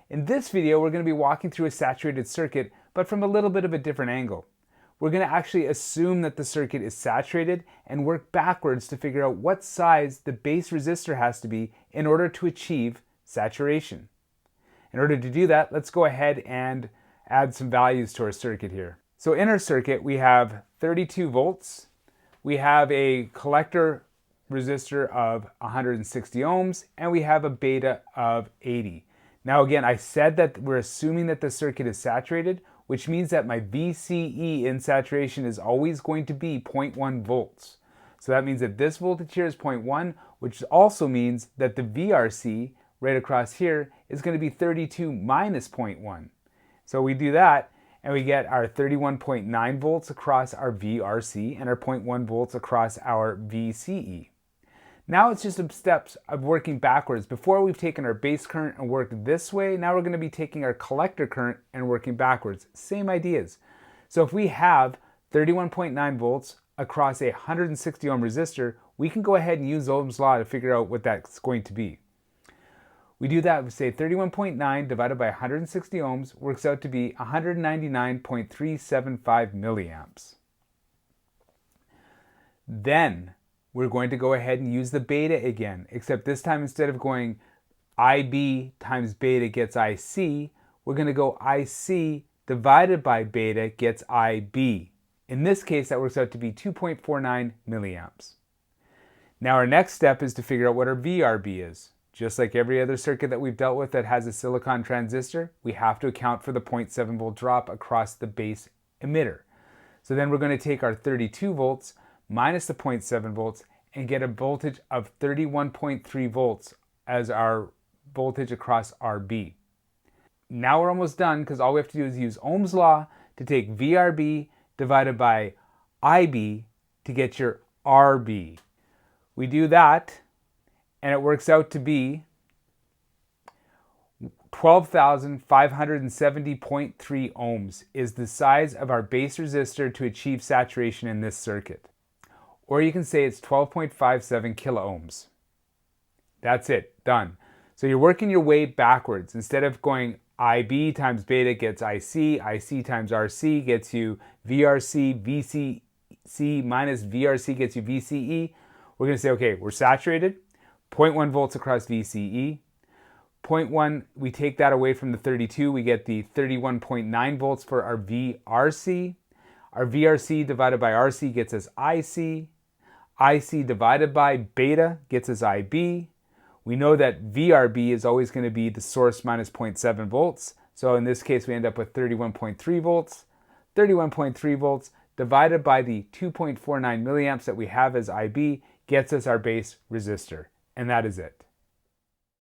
In this video, we're going to be walking through a saturated circuit, but from a little bit of a different angle. We're going to actually assume that the circuit is saturated and work backwards to figure out what size the base resistor has to be in order to achieve saturation. In order to do that, let's go ahead and add some values to our circuit here. So in our circuit, we have 32 volts. We have a collector resistor of 160 ohms, and we have a beta of 80. Now again, I said that we're assuming that the circuit is saturated, which means that my VCE in saturation is always going to be 0.1 volts. So that means that this voltage here is 0.1, which also means that the VRC right across here is going to be 32 minus 0.1. So we do that, and we get our 31.9 volts across our VRC and our 0.1 volts across our VCE. Now it's just some steps of working backwards. Before we've taken our base current and worked this way, now we're going to be taking our collector current and working backwards. Same ideas. So if we have 31.9 volts across a 160 ohm resistor, we can go ahead and use Ohm's law to figure out what that's going to be. We do that, we say 31.9 divided by 160 ohms works out to be 199.375 milliamps. Then we're going to go ahead and use the beta again, except this time instead of going IB times beta gets IC, we're going to go IC divided by beta gets IB. In this case, that works out to be 2.49 milliamps. Now our next step is to figure out what our VRB is. Just like every other circuit that we've dealt with that has a silicon transistor, we have to account for the 0.7 volt drop across the base emitter. So then we're going to take our 32 volts minus the 0.7 volts and get a voltage of 31.3 volts as our voltage across RB. Now we're almost done because all we have to do is use Ohm's law to take VRB divided by IB to get your RB. We do that and it works out to be 12,570.3 ohms is the size of our base resistor to achieve saturation in this circuit. Or you can say it's 12.57 kilo ohms. That's it, done. So you're working your way backwards. Instead of going IB times beta gets IC, IC times RC gets you VRC, VCC minus VRC gets you VCE. We're going to say, okay, we're saturated, 0.1 volts across VCE. 0.1, we take that away from the 32, we get the 31.9 volts for our VRC. Our VRC divided by RC gets us IC. IC divided by beta gets us IB. We know that VRB is always going to be the source minus 0.7 volts. So in this case, we end up with 31.3 volts. 31.3 volts divided by the 2.49 milliamps that we have as IB gets us our base resistor. And that is it.